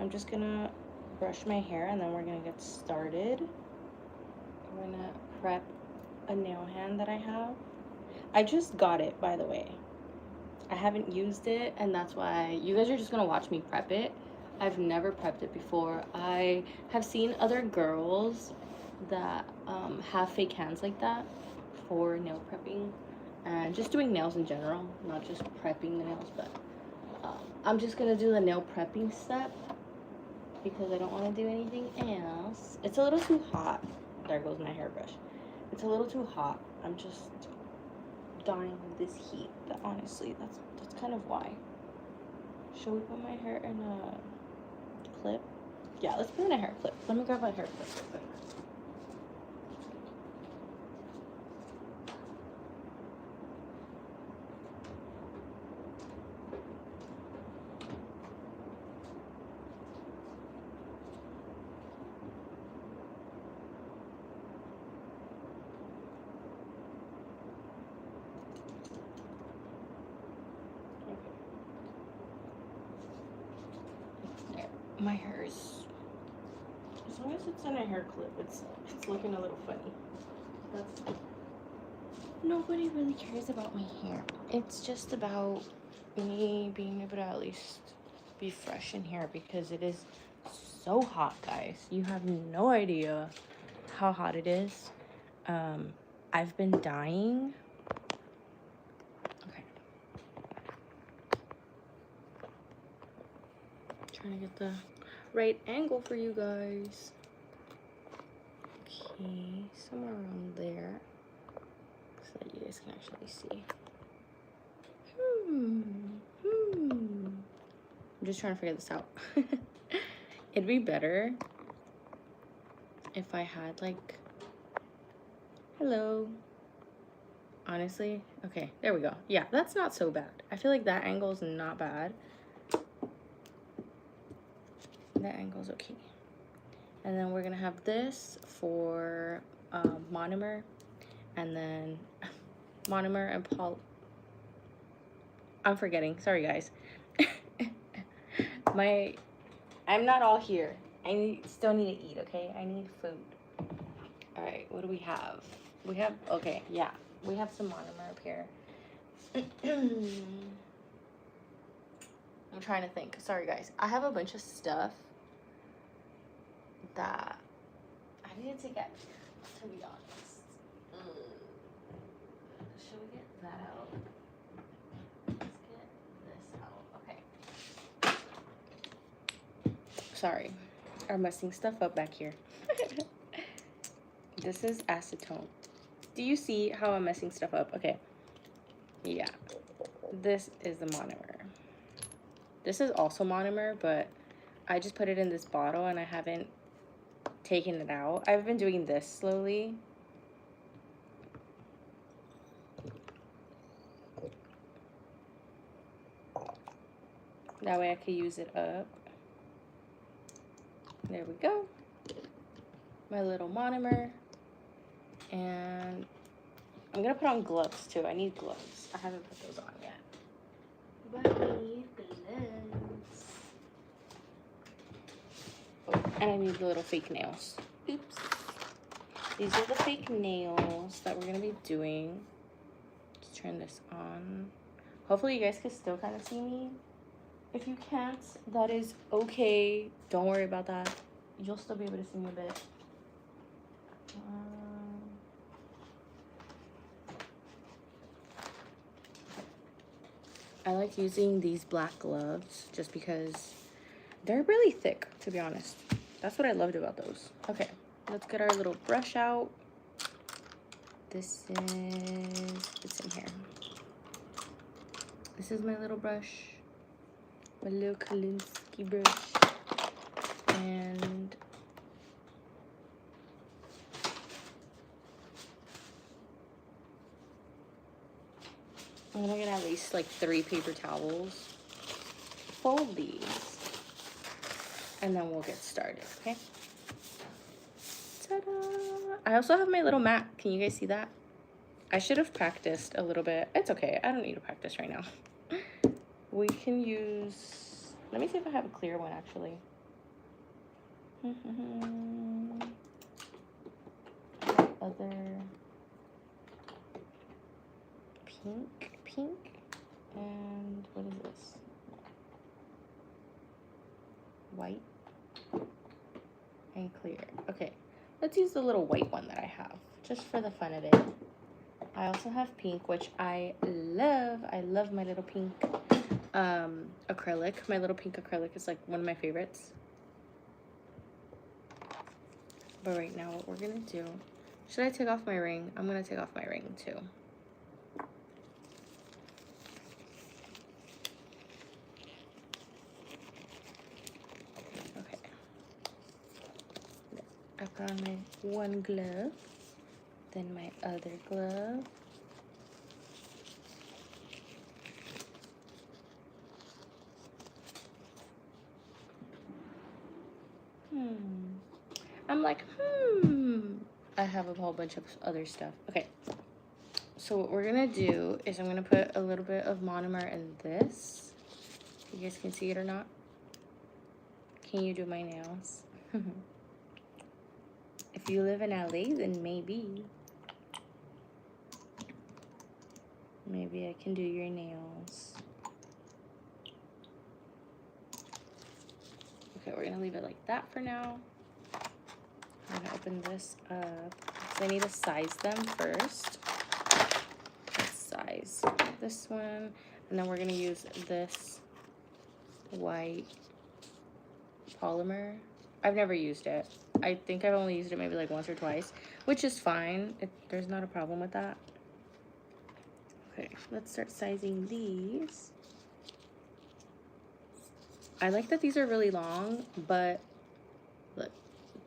I'm just gonna brush my hair and then we're gonna get started. I'm gonna prep a nail hand that I have. I just got it, by the way. I haven't used it, and that's why you guys are just gonna watch me prep it. I've never prepped it before. I have seen other girls that have fake hands like that for nail prepping and just doing nails in general, not just prepping the nails, but I'm just gonna do the nail prepping step because I don't want to do anything else. It's a little too hot. There goes my hairbrush. It's a little too hot. I'm just dying of this heat. But honestly, that's kind of why. Should we put my hair in a clip? Yeah, let's put in a hair clip. Let me grab my hair clip real quick. My hair is, as long as it's in a hair clip, it's looking a little funny. That's, nobody really cares about my hair. It's just about me being able to at least be fresh in here because it is so hot, guys. You have no idea how hot it is. I've been dying. Okay. Trying to get the right angle for you guys. Okay, somewhere around there so that you guys can actually see. I'm just trying to figure this out. It'd be better if I had like, hello. Honestly, okay, there we go. Yeah, that's not so bad. I feel like that angle is not bad. That angle's okay. And then we're gonna have this for monomer, and then monomer and I'm forgetting. Sorry, guys. I'm not all here. Still need to eat. Okay, I need food. All right, what do we have? We have, okay, yeah, we have some monomer up here. I'm trying to think. Sorry, guys. I have a bunch of stuff that I needed to get, to be honest. Should we get that out? Let's get this out. Okay. Sorry. I'm messing stuff up back here. This is acetone. Do you see how I'm messing stuff up? Okay. Yeah. This is the monomer. This is also monomer, but I just put it in this bottle and I haven't taken it out. I've been doing this slowly. That way I could use it up. There we go. My little monomer. And I'm gonna put on gloves too. I need gloves. I haven't put those on yet. But I need gloves. Oh, and I need the little fake nails. Oops. These are the fake nails that we're gonna be doing. Let's turn this on. Hopefully you guys can still kind of see me. If you can't, that is okay. Don't worry about that. You'll still be able to see me a bit. I like using these black gloves just because they're really thick, to be honest. That's what I loved about those. Okay, let's get our little brush out. It's in here. This is my little brush, my little Kolinsky brush, and I'm gonna get at least like 3 paper towels. Fold these, and then we'll get started, okay? Ta-da! I also have my little mat. Can you guys see that? I should have practiced a little bit. It's okay. I don't need to practice right now. We can use, let me see if I have a clear one actually. Other pink, and what is this? White and clear. Okay, let's use the little white one that I have, just for the fun of it. I also have pink, which I love. I love my little pink acrylic. My little pink acrylic is like one of my favorites. But right now what we're gonna do, should I take off my ring? I'm gonna take off my ring too. Okay. I put on my one glove, then my other glove. I'm like, I have a whole bunch of other stuff. Okay. So what we're gonna do is I'm gonna put a little bit of monomer in this. You guys can see it or not? Can you do my nails? If you live in LA, then maybe. Maybe I can do your nails. Okay, we're gonna leave it like that for now. I'm gonna open this up. So I need to size them first. Let's size this one. And then we're gonna use this white polymer. I've never used it. I think I've only used it maybe like once or twice, which is fine. There's not a problem with that. Okay, let's start sizing these. I like that these are really long, but look,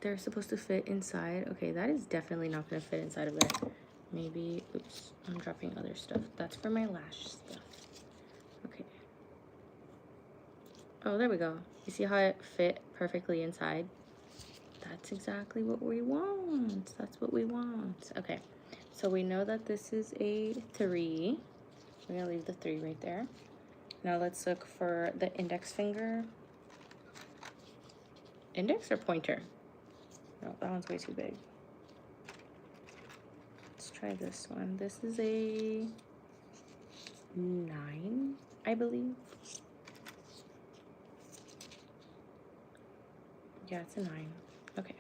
they're supposed to fit inside. Okay, that is definitely not gonna fit inside of there. Maybe, oops, I'm dropping other stuff. That's for my lash stuff. Okay. Oh, there we go. You see how it fit perfectly inside? That's exactly what we want. That's what we want. Okay, so we know that this is a 3. We're gonna leave the 3 right there. Now let's look for the index finger. Index or pointer? No, that one's way too big. Let's try this one. This is a 9, I believe. Yeah, it's a 9. Okay.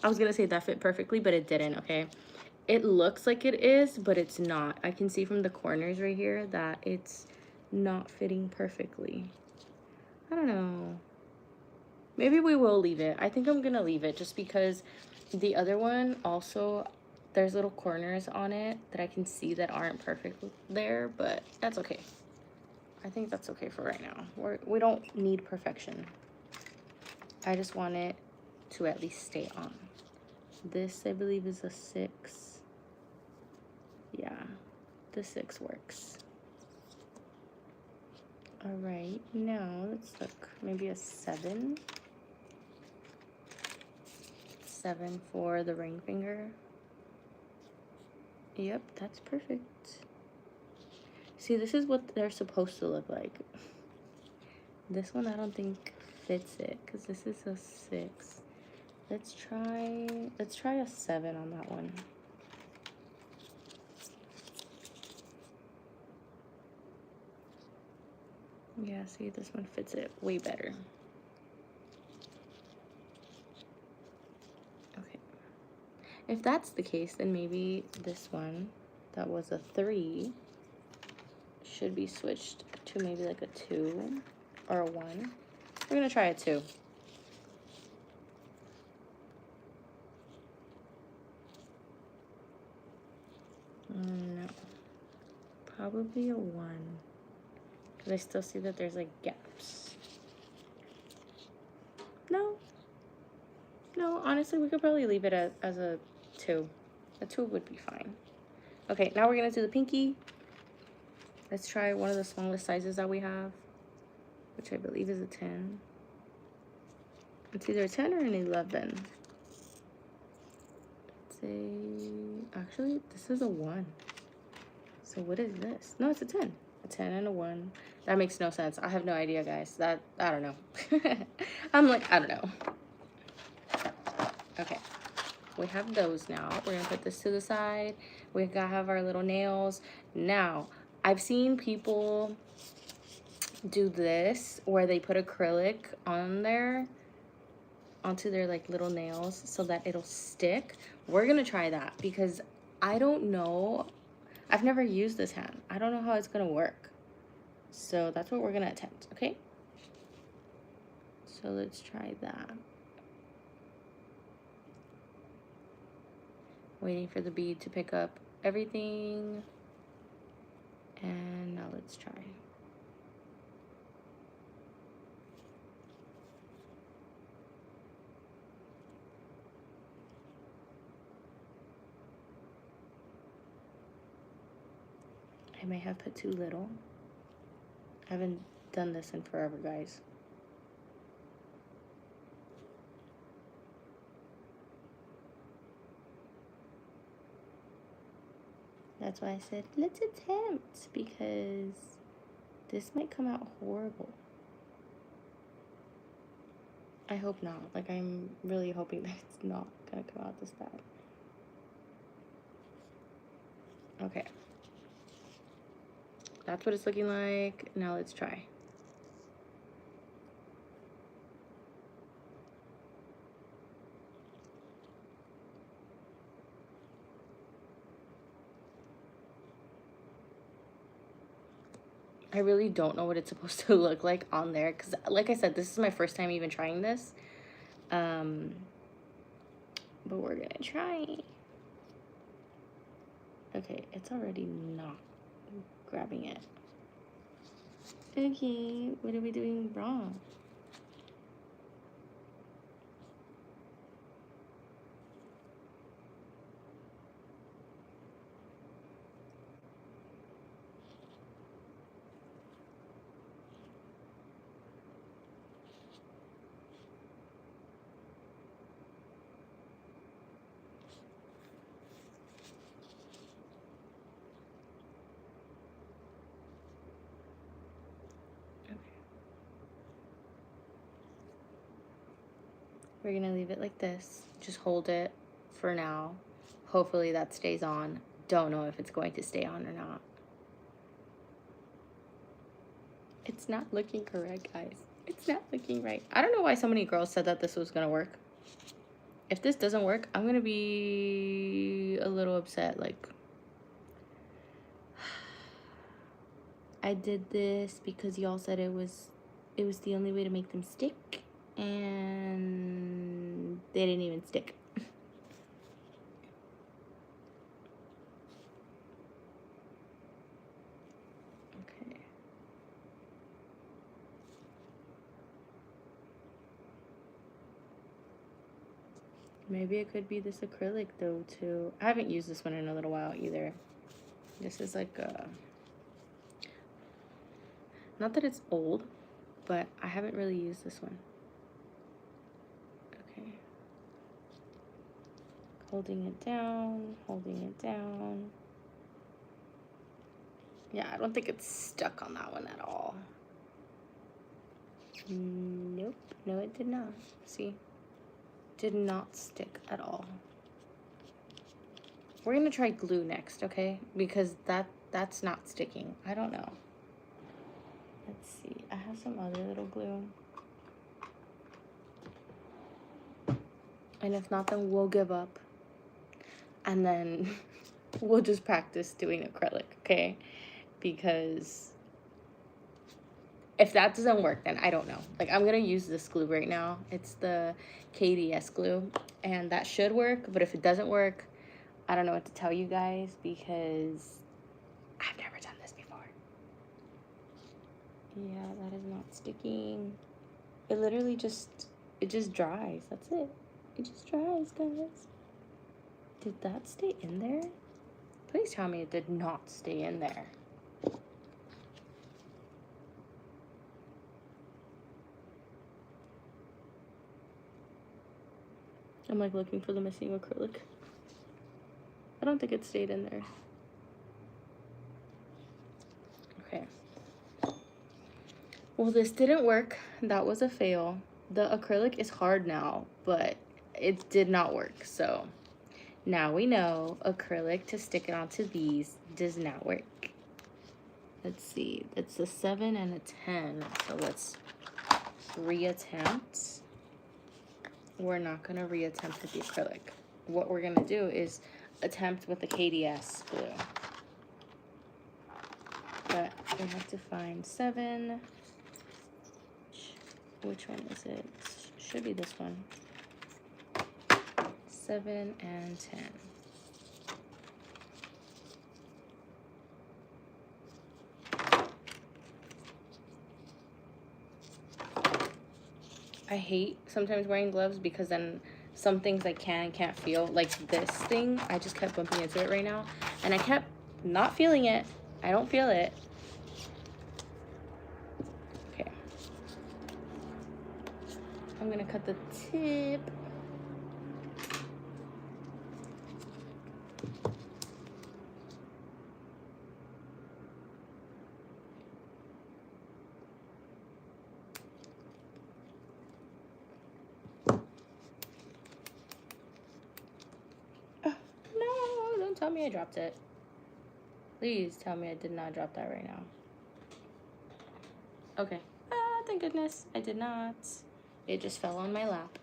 I was gonna say that fit perfectly, but it didn't, okay? It looks like it is, but it's not. I can see from the corners right here that it's not fitting perfectly. I don't know. Maybe we will leave it. I think I'm gonna leave it just because the other one also, there's little corners on it that I can see that aren't perfect there, but that's okay. I think that's okay for right now. We don't need perfection. I just want it to at least stay on. This, I believe, is a 6. Yeah, the 6 works. All right, now let's look. Maybe a 7. 7 for the ring finger. Yep, that's perfect. See, this is what they're supposed to look like. This one I don't think fits it because this is a 6. Let's try a 7 on that one. Yeah, see, this one fits it way better. Okay. If that's the case, then maybe this one that was a 3 should be switched to maybe like a 2 or a 1. We're gonna try a 2. No, probably a 1, because I still see that there's like gaps. No, honestly, we could probably leave it as a 2. A 2 would be fine. Okay, now we're gonna do the pinky. Let's try one of the smallest sizes that we have, which I believe is a 10. It's either a 10 or an 11. Actually, this is a 1. So what is this? No, it's a 10. A 10 and a 1. That makes no sense. I have no idea, guys. That, I don't know. I'm like, I don't know. Okay. We have those now. We're gonna put this to the side. We gotta have our little nails. Now, I've seen people do this where they put acrylic on there, onto their like little nails so that it'll stick. We're gonna try that because I don't know. I've never used this hand. I don't know how it's gonna work. So that's what we're gonna attempt, okay? So let's try that. Waiting for the bead to pick up everything. And now let's try. I may have put too little. I haven't done this in forever, guys. That's why I said, let's attempt, because this might come out horrible. I hope not. Like, I'm really hoping that it's not gonna come out this bad. Okay. That's what it's looking like. Now let's try. I really don't know what it's supposed to look like on there because, like I said, this is my first time even trying this. But we're gonna try. Okay, it's already not grabbing it. Okay, what are we doing wrong? We're gonna leave it like this. Just hold it for now. Hopefully that stays on. Don't know if it's going to stay on or not. It's not looking correct, guys. It's not looking right. I don't know why so many girls said that this was gonna work. If this doesn't work, I'm gonna be a little upset. Like, I did this because y'all said it was the only way to make them stick, and they didn't even stick. Okay. Maybe it could be this acrylic though too. I haven't used this one in a little while either. This is like not that it's old, but I haven't really used this one. Okay. Holding it down, holding it down. Yeah, I don't think it's stuck on that one at all. Nope, no it did not. See? Did not stick at all. We're gonna try glue next, okay? Because that's not sticking. I don't know. Let's see. I have some other little glue. And if not, then we'll give up. And then we'll just practice doing acrylic, okay? Because if that doesn't work, then I don't know. Like, I'm gonna use this glue right now. It's the KDS glue, and that should work. But if it doesn't work, I don't know what to tell you guys because I've never done this before. Yeah, that is not sticking. It literally just dries. That's it. It just dries, guys. Did that stay in there? Please tell me it did not stay in there. I'm like looking for the missing acrylic. I don't think it stayed in there. Okay. Well, this didn't work. That was a fail. The acrylic is hard now, but it did not work. So now we know acrylic to stick it onto these does not work. Let's see. It's a 7 and a 10. So let's reattempt. We're not going to reattempt with the acrylic. What we're going to do is attempt with the KDS glue. But we have to find 7. Which one is it? Should be this one. 7 and 10. I hate sometimes wearing gloves because then some things I can and can't feel. Like this thing, I just kept bumping into it right now. And I kept not feeling it. I don't feel it. Okay. I'm gonna cut the tip. No, don't tell me I dropped it. Please tell me I did not drop that right now. Okay. Thank goodness I did not. It just fell on my lap.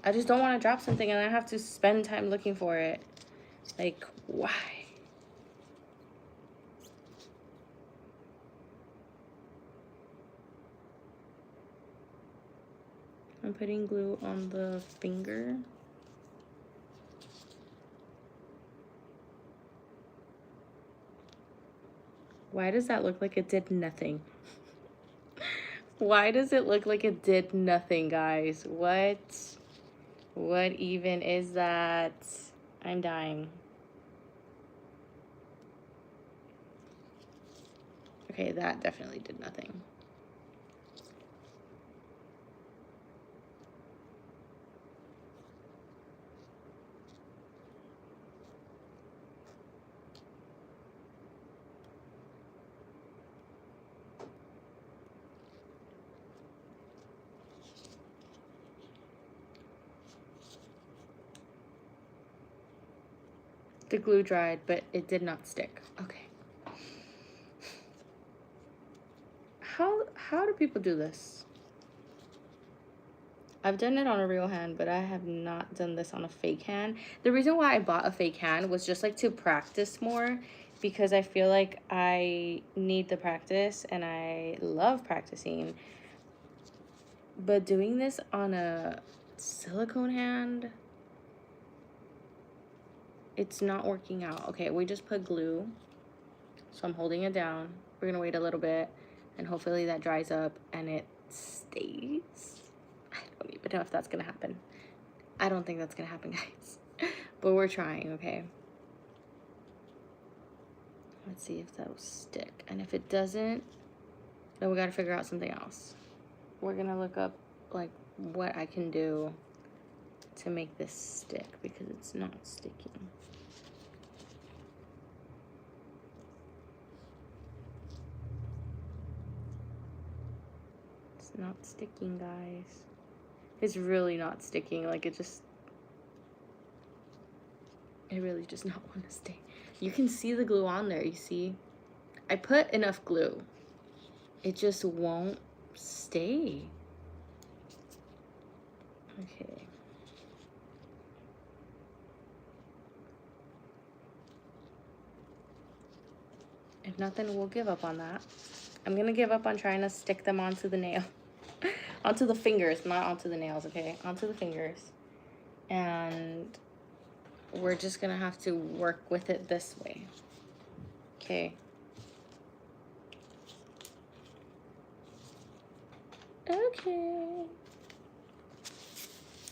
I just don't want to drop something and I have to spend time looking for it. Like, why? I'm putting glue on the finger. Why does that look like it did nothing? Why does it look like it did nothing, guys? What even is that? I'm dying. Okay, that definitely did nothing. The glue dried, but it did not stick. Okay. How do people do this? I've done it on a real hand, but I have not done this on a fake hand. The reason why I bought a fake hand was just like to practice more, because I feel like I need the practice and I love practicing. But doing this on a silicone hand, it's not working out. Okay, we just put glue. So I'm holding it down. We're gonna wait a little bit and hopefully that dries up and it stays. I don't even know if that's gonna happen. I don't think that's gonna happen, guys. But we're trying, okay? Let's see if that will stick. And if it doesn't, then we gotta figure out something else. We're gonna look up like what I can do to make this stick because it's not sticking. It's not sticking, guys. It's really not sticking. Like it really does not want to stay. You can see the glue on there, you see? I put enough glue. It just won't stay. Okay. If nothing, we'll give up on that. I'm gonna give up on trying to stick them onto the nail. Onto the fingers, not onto the nails, okay? Onto the fingers. And we're just gonna have to work with it this way. Okay. Okay.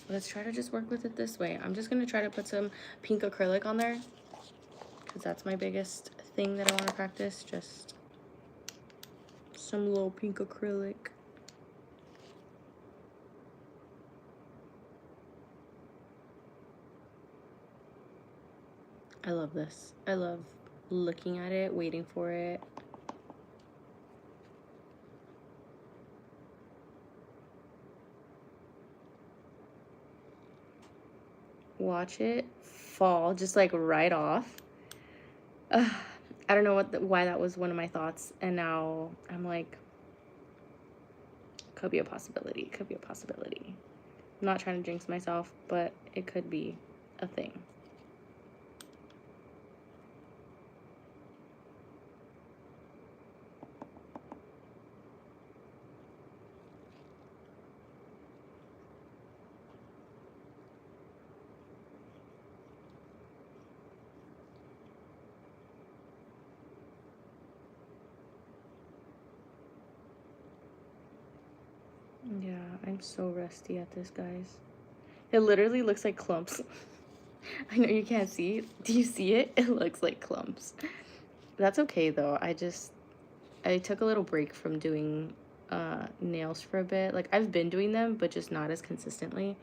Let's try to just work with it this way. I'm just gonna try to put some pink acrylic on there because that's my biggest thing that I want to practice. Just some little pink acrylic. I love this. I love looking at it, waiting for it. watch it fall just like right off. I don't know why that was one of my thoughts, and now I'm like, could be a possibility. Could be a possibility. I'm not trying to jinx myself, but it could be a thing. Yeah, I'm so rusty at this, guys. It literally looks like clumps. I know you can't see it. Do you see it? It looks like clumps. That's okay though. I took a little break from doing nails for a bit. Like, I've been doing them, but just not as consistently.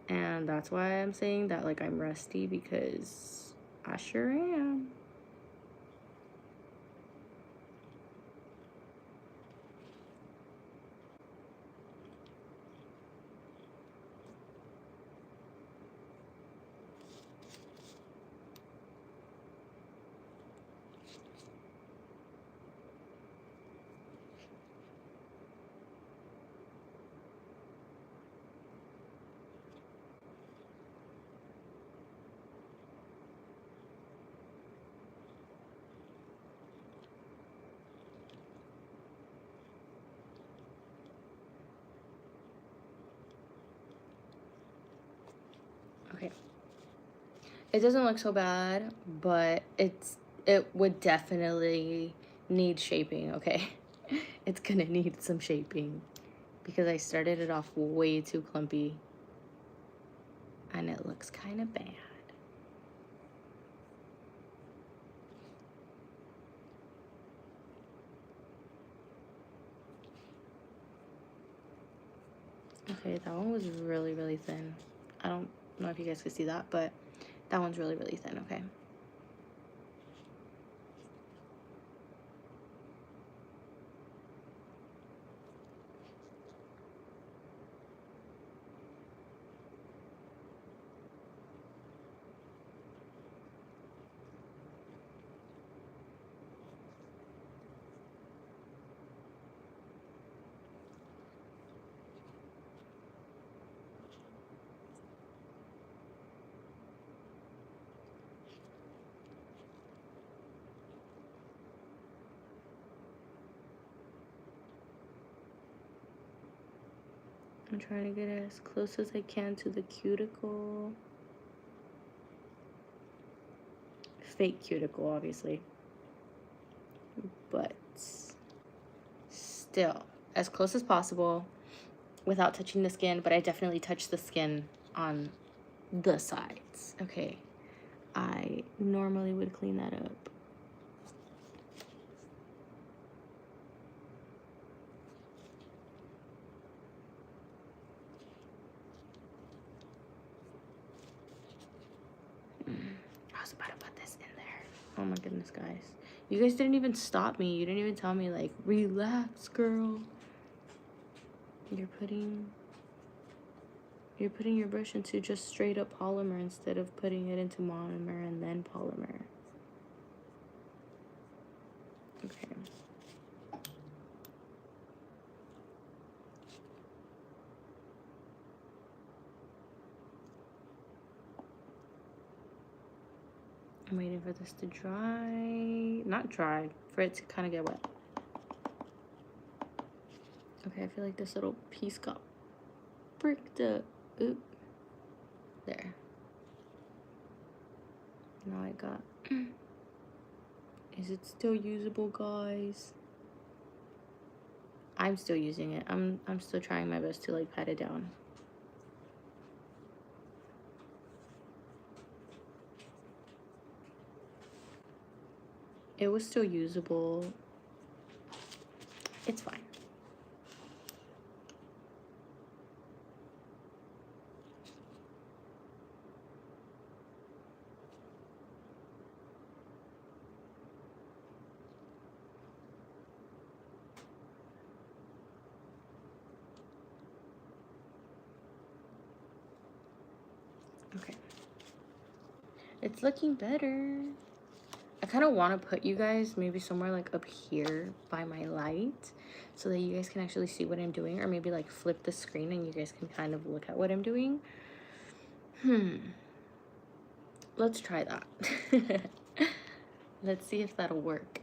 And that's why I'm saying that, like, I'm rusty, because I sure am. Okay. It doesn't look so bad, but it would definitely need shaping, okay? It's gonna need some shaping, because I started it off way too clumpy, and it looks kind of bad. Okay, that one was really, really thin. I don't know if you guys could see that, but that one's really, really thin, okay? I'm trying to get as close as I can to the cuticle. Fake cuticle, obviously. But still, as close as possible without touching the skin, but I definitely touched the skin on the sides. Okay, I normally would clean that up. I was about to put this in there. Oh my goodness, guys. You guys didn't even stop me. You didn't even tell me, like, relax, girl. You're putting your brush into just straight up polymer instead of putting it into monomer and then polymer. Okay. I'm waiting for this to dry. Not dry, for it to kind of get wet. Okay, I feel like this little piece got bricked up. Oop. There. Now I got... Is it still usable, guys? I'm still using it. I'm still trying my best to, like, pat it down. It was still usable. It's fine. Okay. It's looking better. I kind of want to put you guys maybe somewhere like up here by my light so that you guys can actually see what I'm doing, or maybe like flip the screen and you guys can kind of look at what I'm doing. Let's try that. Let's see if that'll work.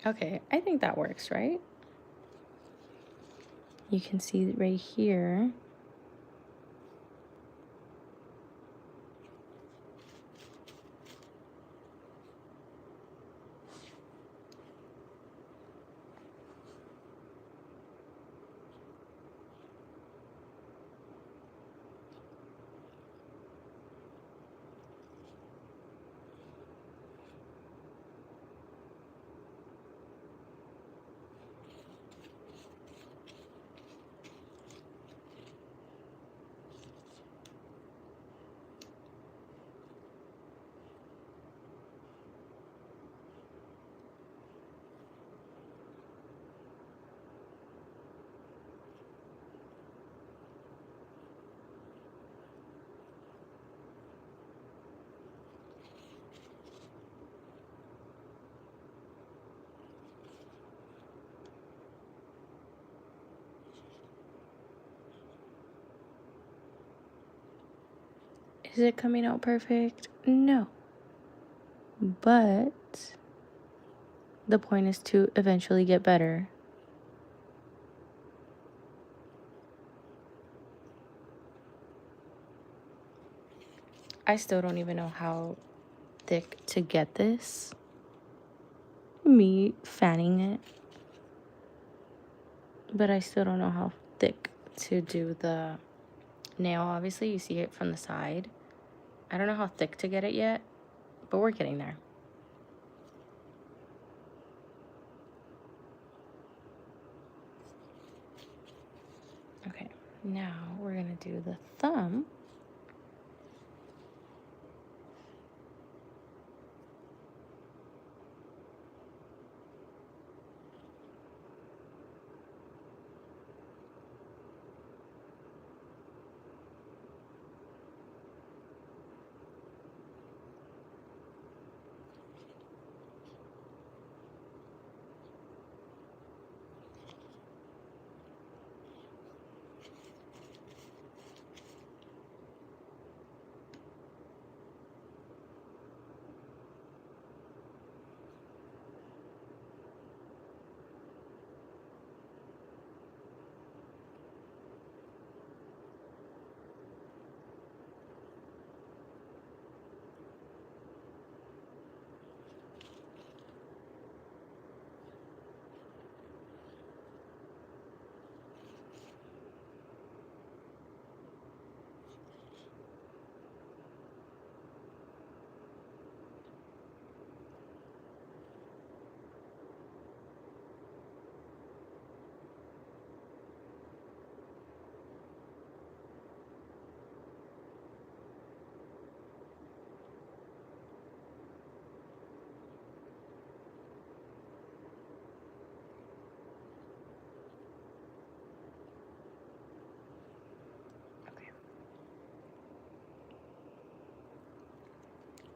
Okay, I think that works, right? You can see right here. Is it coming out perfect? No. But the point is to eventually get better. I still don't even know how thick to get this. Me fanning it. But I still don't know how thick to do the nail. Obviously, you see it from the side. I don't know how thick to get it yet, but we're getting there. Okay, now we're gonna do the thumb.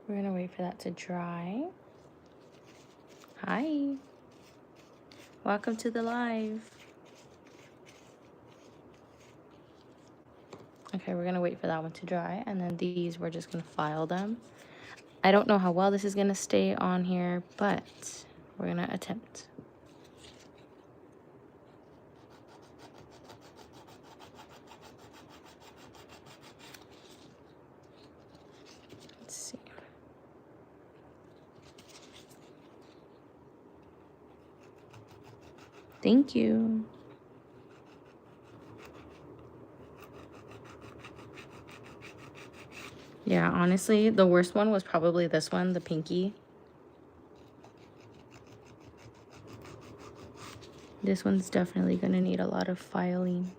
We're gonna wait for that to dry. Hi. Welcome to the live. Okay, we're gonna wait for that one to dry, and then these, we're just gonna file them. I don't know how well this is gonna stay on here, but we're gonna attempt. Let's see. Thank you. Yeah, honestly, the worst one was probably this one, the pinky. This one's definitely gonna need a lot of filing.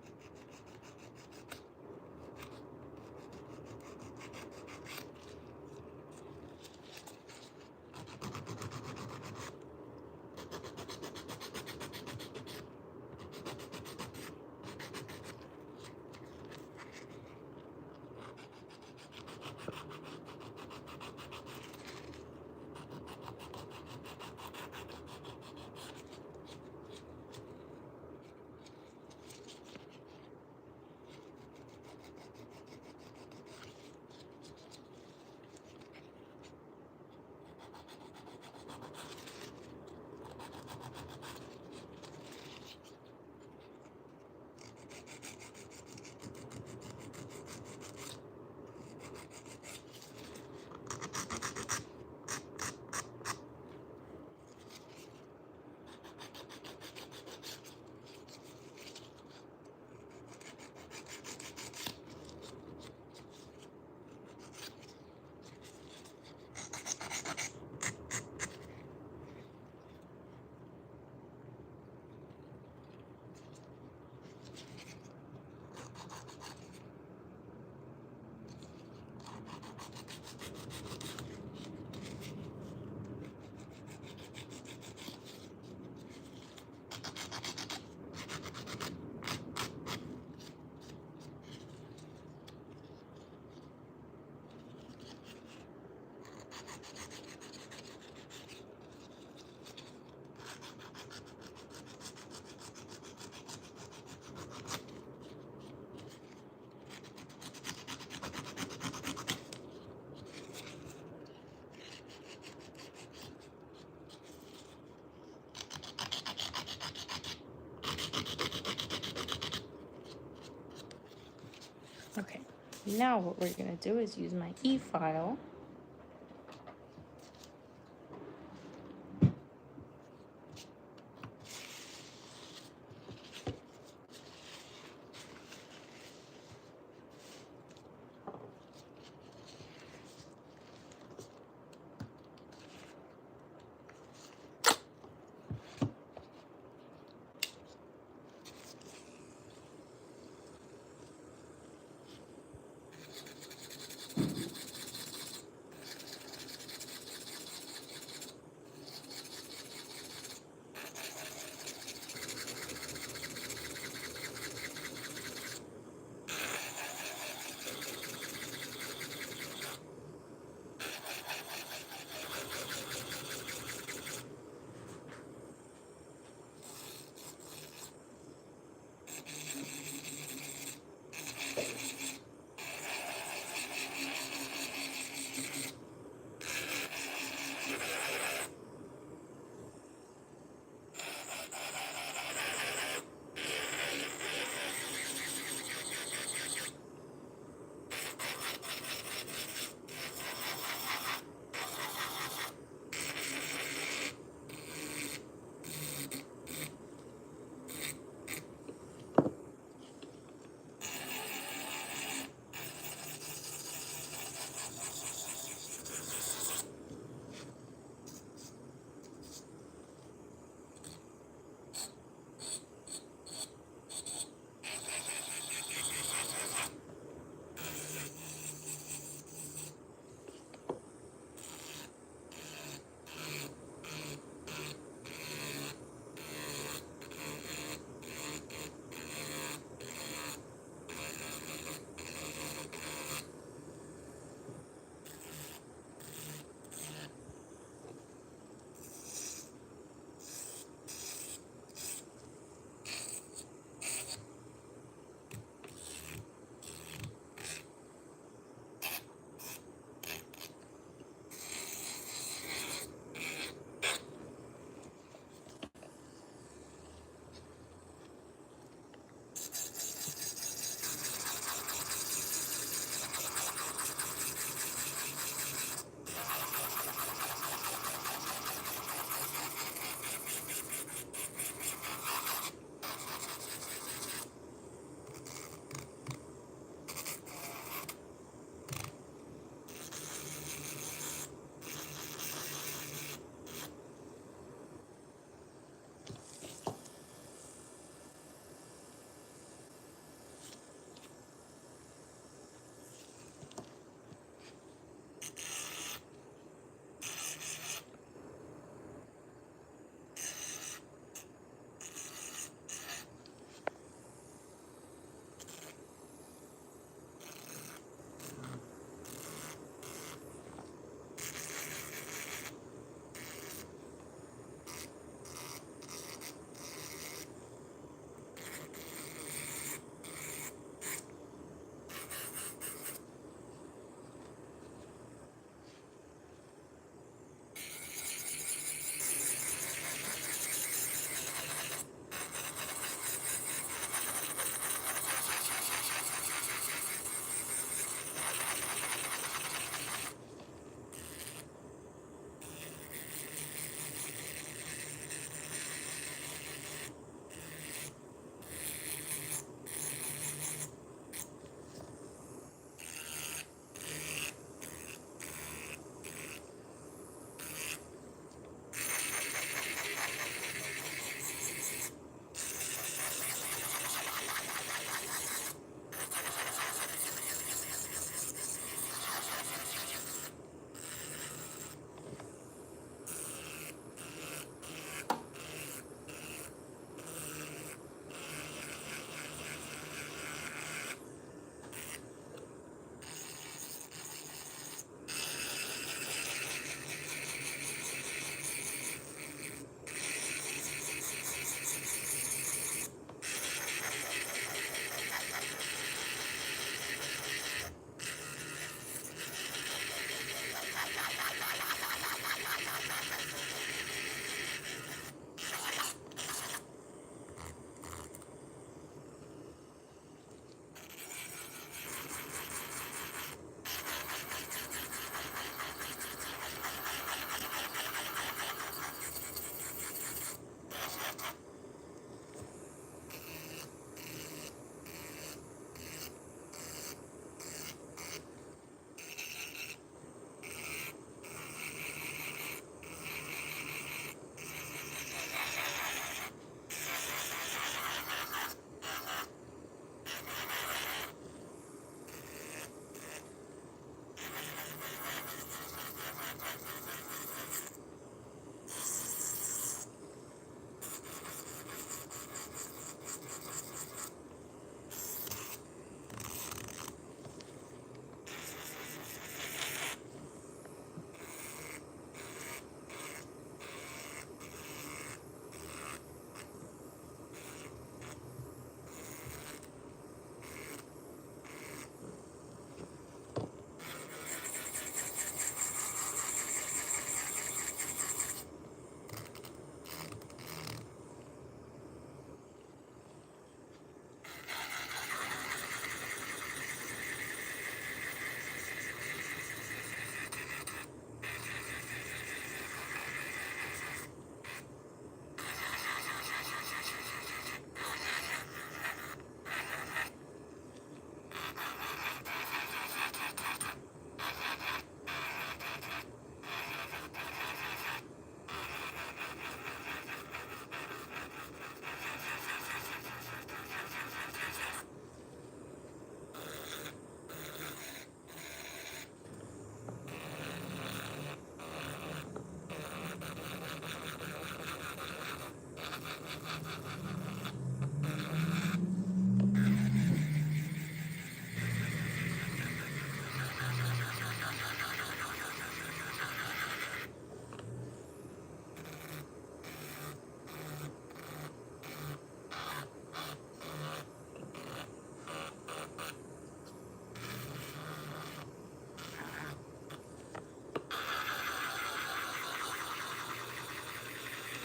Now what we're going to do is use my e-file.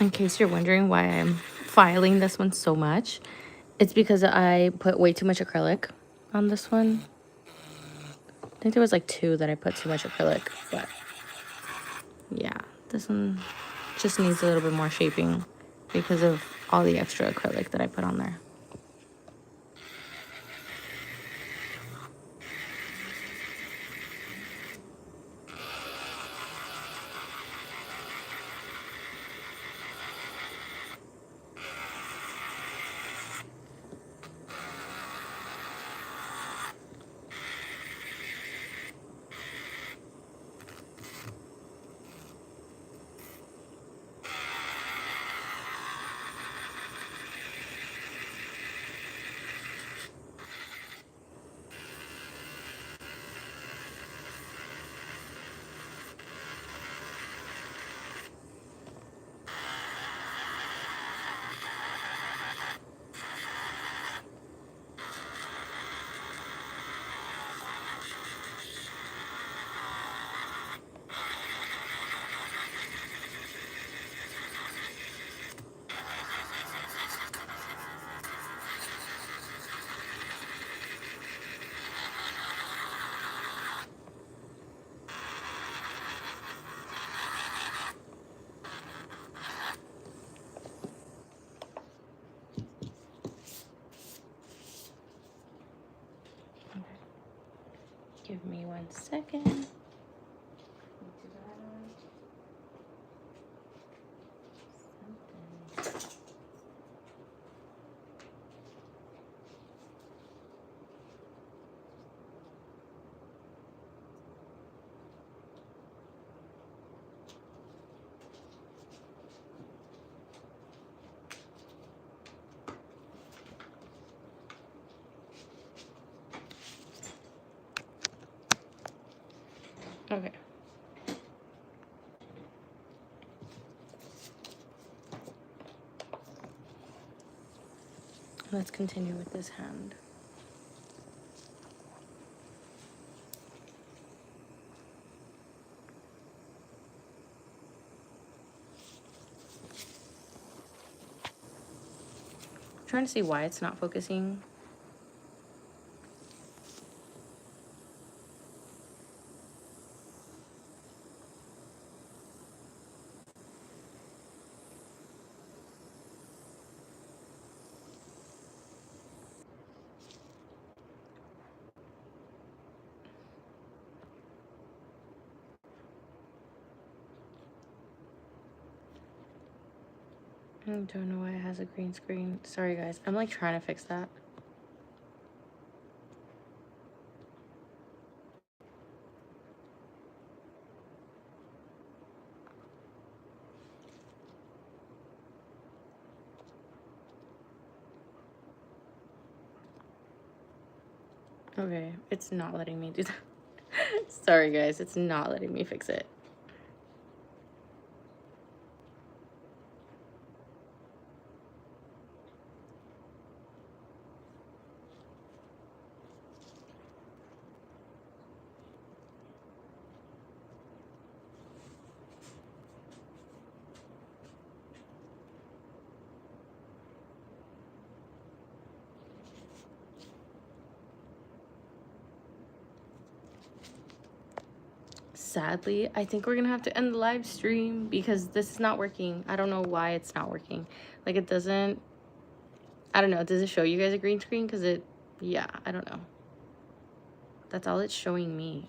In case you're wondering why I'm filing this one so much, it's because I put way too much acrylic on this one. I think there was like 2 that I put too much acrylic, but yeah, this one just needs a little bit more shaping because of all the extra acrylic that I put on there. Give me 1 second. Okay. Let's continue with this hand. I'm trying to see why it's not focusing. I don't know why it has a green screen. Sorry guys, I'm like trying to fix that. Okay, it's not letting me do that. Sorry guys, it's not letting me fix it. Sadly, I think we're gonna have to end the live stream because this is not working. I don't know why it's not working. Like it doesn't, I don't know, does it show you guys a green screen? Because it, yeah, I don't know. That's all it's showing me.